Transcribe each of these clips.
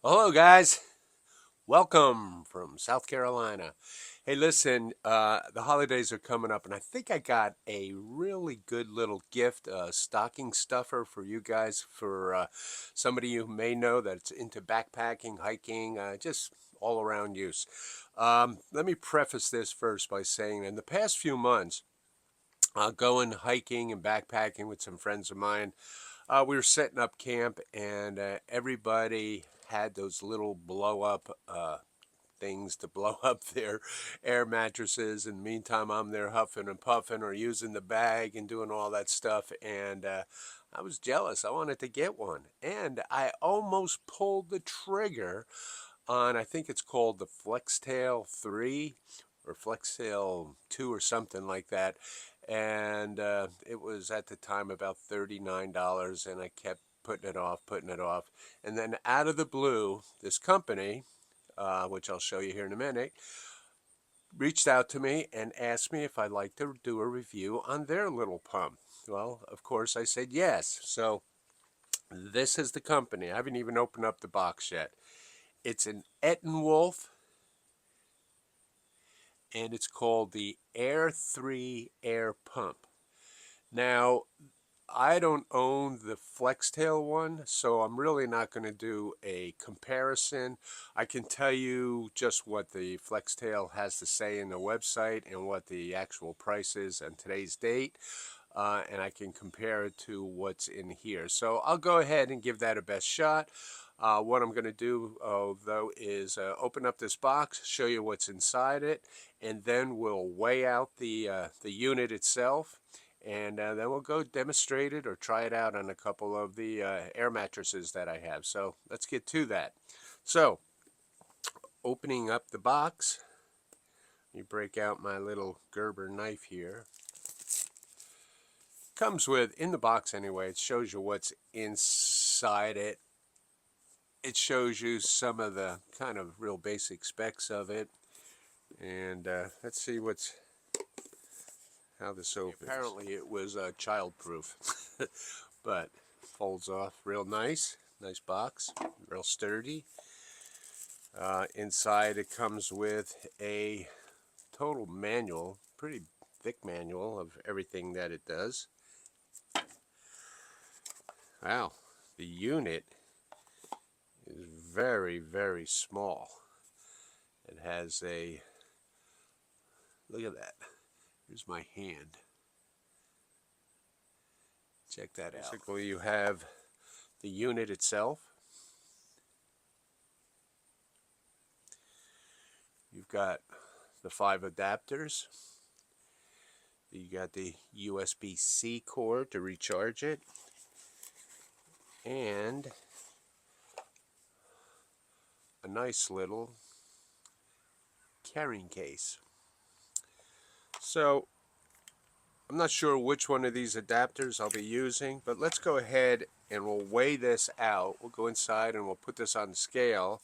Hello, guys. Welcome from South Carolina. Hey, listen, the holidays are coming up, and I think I got a really good little gift, a stocking stuffer for you guys, for somebody you may know that's into backpacking, hiking, just all around use. Let me preface this first by saying in the past few months, going hiking and backpacking with some friends of mine, we were setting up camp, and everybody had those little blow up things to blow up their air mattresses. In the meantime, I'm there huffing and puffing or using the bag and doing all that stuff. And I was jealous. I wanted to get one. And I almost pulled the trigger on, I think it's called the Flextail 3 or Flextail 2 or something like that. And it was at the time about $39, and I kept putting it off. And then out of the blue, this company, which I'll show you here in a minute, reached out to me and asked me if I'd like to do a review on their little pump. Well, of course, I said yes. So this is the company. I haven't even opened up the box yet. It's an Etenwolf, and it's called the Air 3 Air Pump. Now, I don't own the Flextail one, so I'm really not going to do a comparison. I can tell you just what the Flextail has to say in the website and what the actual price is on today's date, and I can compare it to what's in here. So I'll go ahead and give that a best shot. What I'm going to do, though, is open up this box, show you what's inside it, and then we'll weigh out the unit itself, and then we'll go demonstrate it or try it out on a couple of the air mattresses that I have. So let's get to that. So, opening up the box, you break out my little Gerber knife here. Comes with, in the box anyway, it shows you what's inside it. It shows you some of the kind of real basic specs of it. And let's see how this opens. Apparently it was child-proof, but folds off real nice. Nice box, real sturdy. Inside it comes with a total manual, pretty thick manual of everything that it does. Wow, the unit is very, very small. It has a, look at that. Here's my hand. Check that out. Basically, you have the unit itself. You've got the 5 adapters. You got the USB-C cord to recharge it. And a nice little carrying case. So I'm not sure which one of these adapters I'll be using, but let's go ahead and we'll weigh this out. We'll go inside and we'll put this on the scale,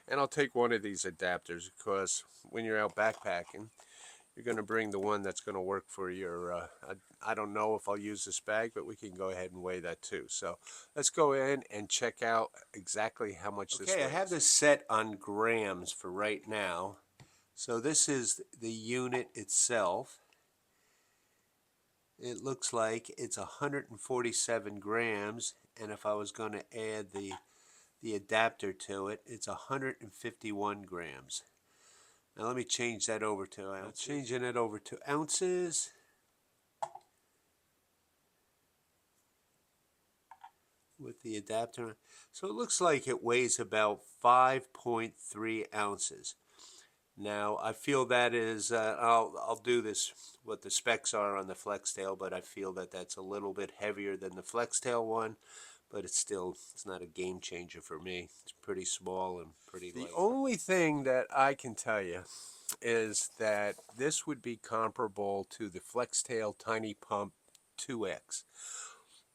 and I'll take one of these adapters because when you're out backpacking, you're going to bring the one that's going to work for your, I don't know if I'll use this bag, but we can go ahead and weigh that too. So let's go in and check out exactly how much this weighs. Okay, I have this set on grams for right now. So this is the unit itself. It looks like it's 147 grams, and if I was going to add the adapter to it, it's 151 grams. Now let me change that over to ounces. Changing it over to ounces. With the adapter. So it looks like it weighs about 5.3 ounces. Now I feel that is, I'll do this, what the specs are on the Flextail, but I feel that that's a little bit heavier than the Flextail one, but it's not a game changer for me. It's pretty small and pretty light. The only thing that I can tell you is that this would be comparable to the Flextail Tiny Pump 2X.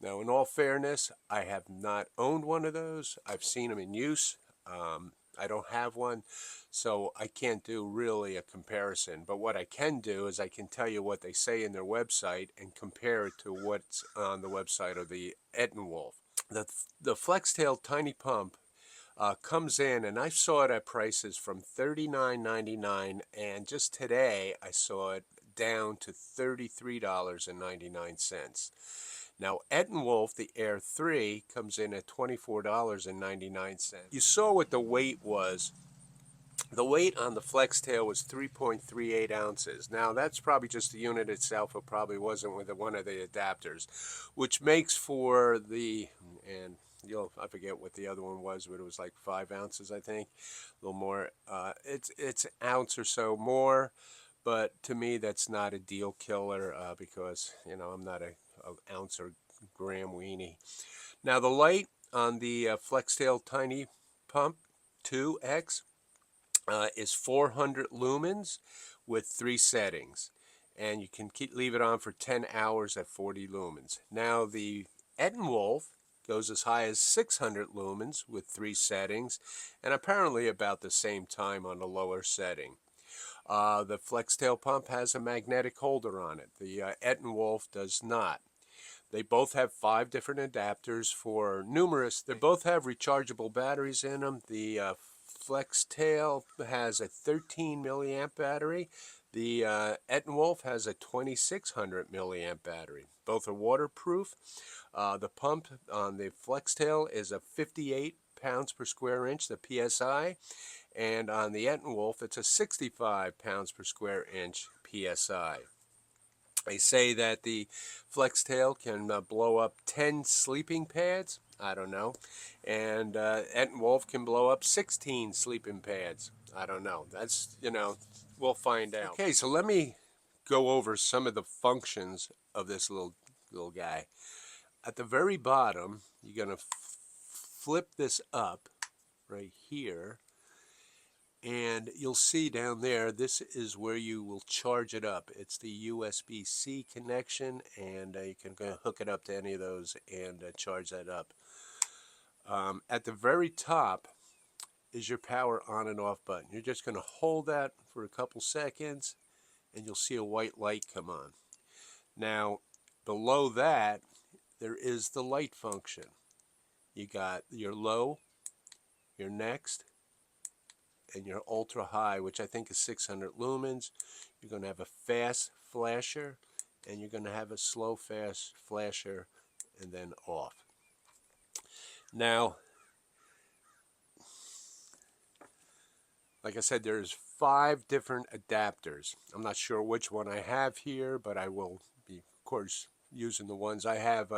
Now, in all fairness, I have not owned one of those. I've seen them in use. I don't have one, so I can't do really a comparison. But what I can do is I can tell you what they say in their website and compare it to what's on the website of the Etenwolf. The Flextail Tiny Pump comes in, and I saw it at prices from $39.99, and just today I saw it down to $33.99. Now, Etenwolf, the Air 3, comes in at $24.99. You saw what the weight was. The weight on the flex tail was 3.38 ounces. Now, that's probably just the unit itself. It probably wasn't with one of the adapters, which makes for the, and I forget what the other one was, but it was like 5 ounces, I think, a little more. It's an ounce or so more, but to me, that's not a deal killer because, I'm not a ounce or gram weenie. Now, the light on the FlexTail Tiny Pump 2X is 400 lumens with 3 settings, and you can leave it on for 10 hours at 40 lumens. Now, the Etenwolf goes as high as 600 lumens with 3 settings, and apparently about the same time on the lower setting. The FlexTail pump has a magnetic holder on it. The Etenwolf does not. They both have 5 different adapters for numerous. They both have rechargeable batteries in them. The FlexTail has a 13 milliamp battery. The Etenwolf has a 2600 milliamp battery. Both are waterproof. The pump on the FlexTail is a 58 pounds per square inch, the PSI, and on the Etenwolf it's a 65 pounds per square inch PSI. They say that the FlexTail can blow up 10 sleeping pads. I don't know. And Etenwolf can blow up 16 sleeping pads. I don't know. That's, we'll find out. Okay, so let me go over some of the functions of this little guy. At the very bottom, you're going to flip this up right here. And you'll see down there, this is where you will charge it up. It's the USB-C connection, and you can go hook it up to any of those and charge that up. At the very top is your power on and off button. You're just going to hold that for a couple seconds, and you'll see a white light come on. Now, below that, there is the light function. You got your low, your next, and your ultra high, which I think is 600 lumens. You're going to have a fast flasher, and you're going to have a slow fast flasher, and then off. Now, like I said, there's 5 different adapters. I'm not sure which one I have here, but I will be, of course, using the ones I have.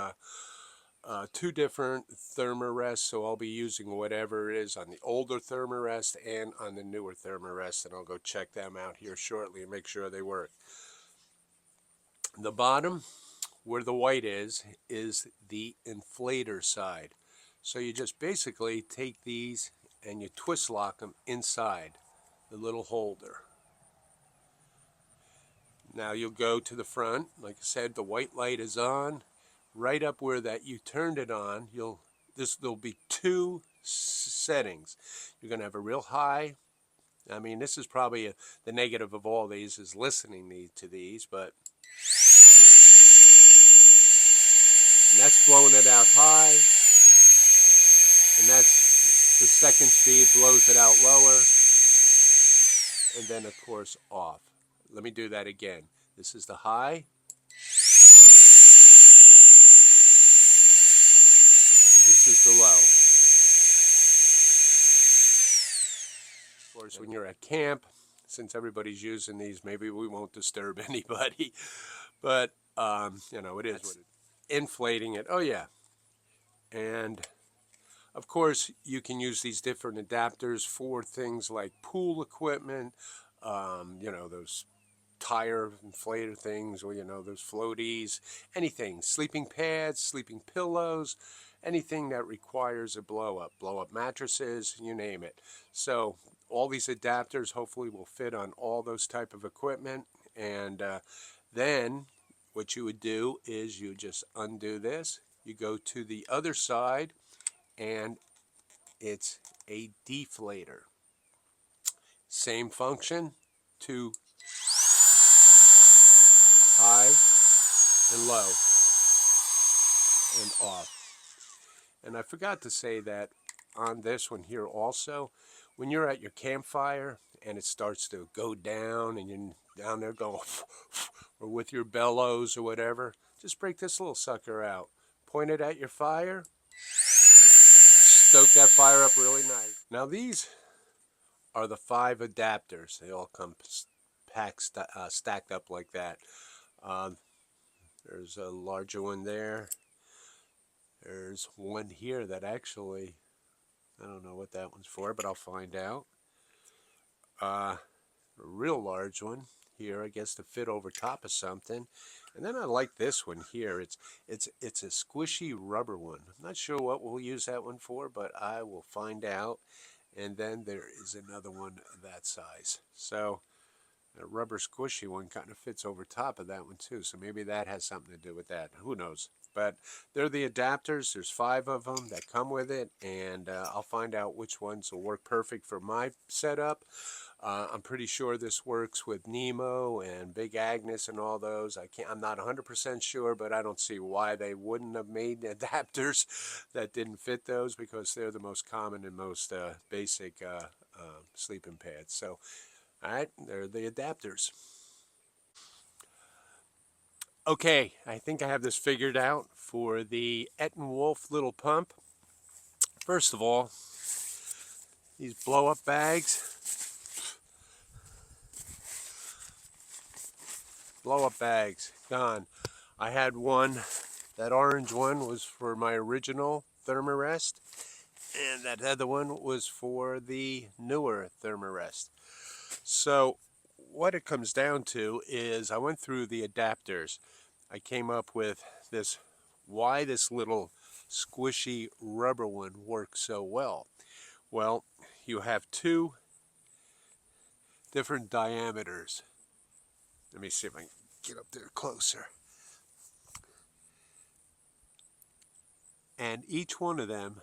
2 different thermarests, so I'll be using whatever it is on the older thermarest and on the newer thermarest, and I'll go check them out here shortly and make sure they work. The bottom, where the white is the inflator side. So you just basically take these and you twist lock them inside the little holder. Now you'll go to the front. Like I said, the white light is on. Right up where that you turned it on, there'll be 2 settings. You're going to have a real high. I mean, this is probably the negative of all these is listening to these, but and that's blowing it out high, and that's the second speed blows it out lower, and then of course off. Let me do that again. This is the high. This is the low. Of course, when you're at camp, since everybody's using these, maybe we won't disturb anybody. But, it is what it is. Inflating it. Oh, yeah. And, of course, you can use these different adapters for things like pool equipment, those tire inflator things, or those floaties, anything, sleeping pads, sleeping pillows, anything that requires a blow up mattresses, you name it. So all these adapters hopefully will fit on all those type of equipment. And then what you would do is you just undo this, you go to the other side, and it's a deflator. Same function, to high and low and off. And I forgot to say that on this one here also. When you're at your campfire and it starts to go down and you're down there going or with your bellows or whatever, just break this little sucker out. Point it at your fire. Stoke that fire up really nice. Now these are the 5 adapters. They all come stacked up like that. There's a larger one there. There's one here that actually, I don't know what that one's for, but I'll find out. A real large one here, I guess, to fit over top of something. And then I like this one here. It's a squishy rubber one. I'm not sure what we'll use that one for, but I will find out. And then there is another one that size. So a rubber squishy one kind of fits over top of that one too. So maybe that has something to do with that. Who knows? But they're the adapters. There's 5 of them that come with it, and I'll find out which ones will work perfect for my setup. I'm pretty sure this works with Nemo and Big Agnes and all those. I'm not 100% sure, but I don't see why they wouldn't have made adapters that didn't fit those, because they're the most common and most basic sleeping pads. So, all right, they're the adapters. Okay, I think I have this figured out for the Etenwolf little pump. First of all, these blow-up bags. Blow-up bags, gone. I had one, that orange one was for my original Thermarest, and that other one was for the newer Thermarest. So what it comes down to is I went through the adapters. I came up with this, why this little squishy rubber one works so well. Well, you have 2 different diameters. Let me see if I can get up there closer. And each one of them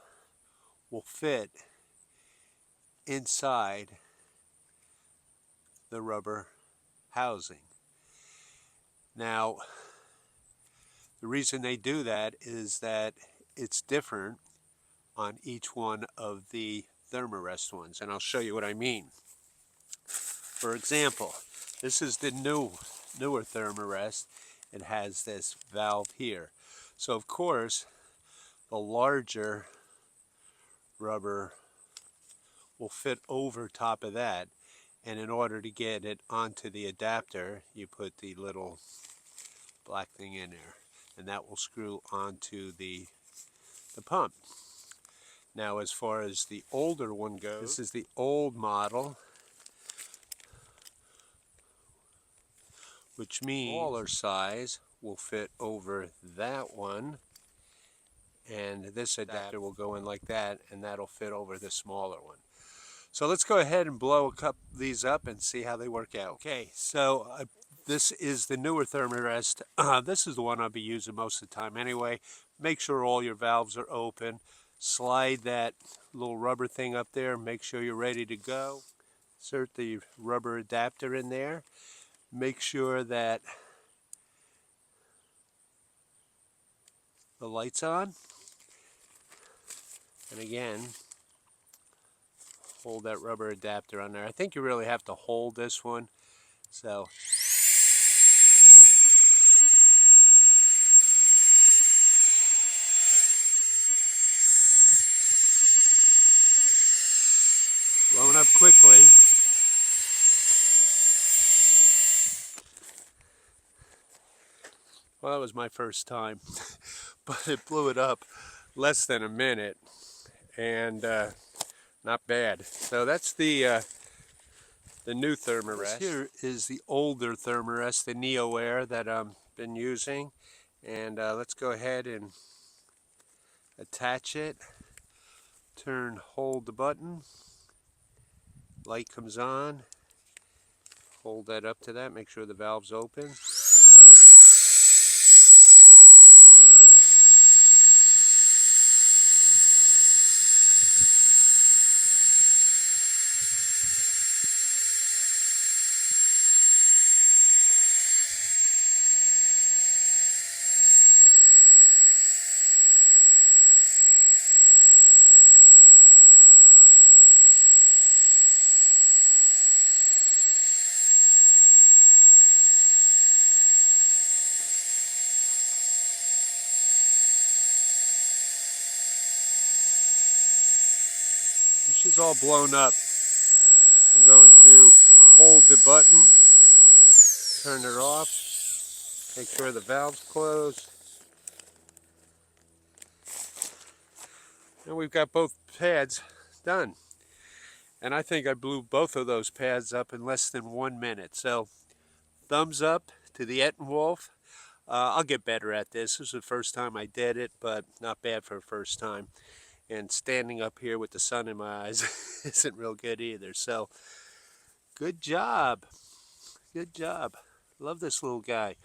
will fit inside the rubber housing. Now, the reason they do that is that it's different on each one of the Thermarest ones, and I'll show you what I mean. For example, this is the newer Thermarest. It has this valve here. So of course, the larger rubber will fit over top of that. And in order to get it onto the adapter, you put the little black thing in there, and that will screw onto the pump. Now, as far as the older one goes, this is the old model, which means smaller size will fit over that one, and this adapter will go in like that, and that'll fit over the smaller one. So let's go ahead and blow a couple of these up and see how they work out. Okay, so this is the newer Thermarest. This is the one I'll be using most of the time anyway. Make sure all your valves are open. Slide that little rubber thing up there. Make sure you're ready to go. Insert the rubber adapter in there. Make sure that the light's on. And again, hold that rubber adapter on there. I think you really have to hold this one. So blowing up quickly. Well, that was my first time, but it blew it up less than a minute, and not bad. So that's the new Thermarest. This here is the older Thermarest, the Neo Air that I've been using, and let's go ahead and attach it. Hold the button. Light comes on. Hold that up to that. Make sure the valve's open. is all blown up. I'm going to hold the button, turn it off, make sure the valve's closed. And we've got both pads done. And I think I blew both of those pads up in less than 1 minute. So thumbs up to the Etenwolf. I'll get better at this. This is the first time I did it, but not bad for a first time. And standing up here with the sun in my eyes isn't real good either. So good job. Good job. Love this little guy.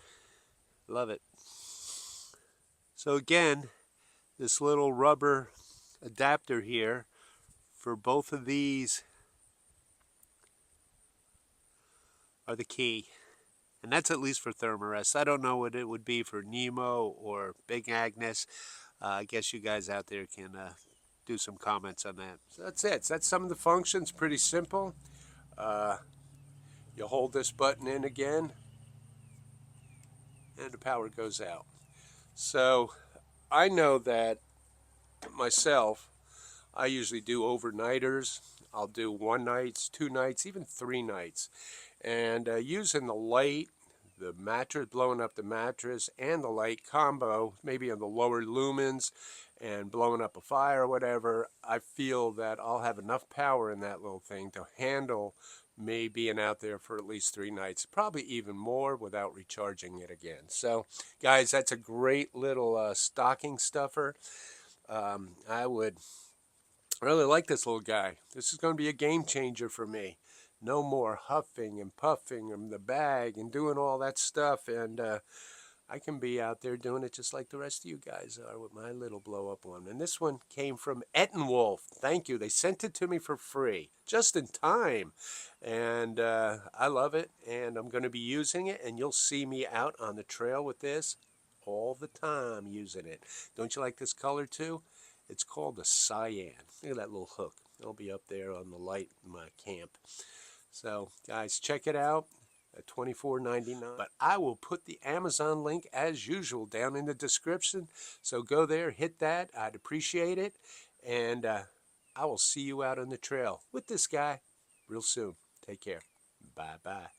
Love it. So again, this little rubber adapter here for both of these are the key. And that's at least for Thermarest. I don't know what it would be for Nemo or Big Agnes. I guess you guys out there can do some comments on that. So that's it. So that's some of the functions. Pretty simple. You hold this button in again, and the power goes out. So I know that myself, I usually do overnighters. I'll do 1 nights, 2 nights, even 3 nights. And using the light, the mattress, blowing up the mattress, and the light combo, maybe on the lower lumens, and blowing up a fire or whatever, I feel that I'll have enough power in that little thing to handle me being out there for at least 3 nights, probably even more without recharging it again. So, guys, that's a great little stocking stuffer. I would really like this little guy. This is going to be a game changer for me. No more huffing and puffing in the bag and doing all that stuff. And I can be out there doing it just like the rest of you guys are with my little blow-up one. And this one came from Etenwolf. Thank you. They sent it to me for free, just in time. And I love it. And I'm going to be using it. And you'll see me out on the trail with this all the time using it. Don't you like this color too? It's called a cyan. Look at that little hook. It'll be up there on the light in my camp. So, guys, check it out at $24.99. But I will put the Amazon link, as usual, down in the description. So go there, hit that. I'd appreciate it. And I will see you out on the trail with this guy real soon. Take care. Bye-bye.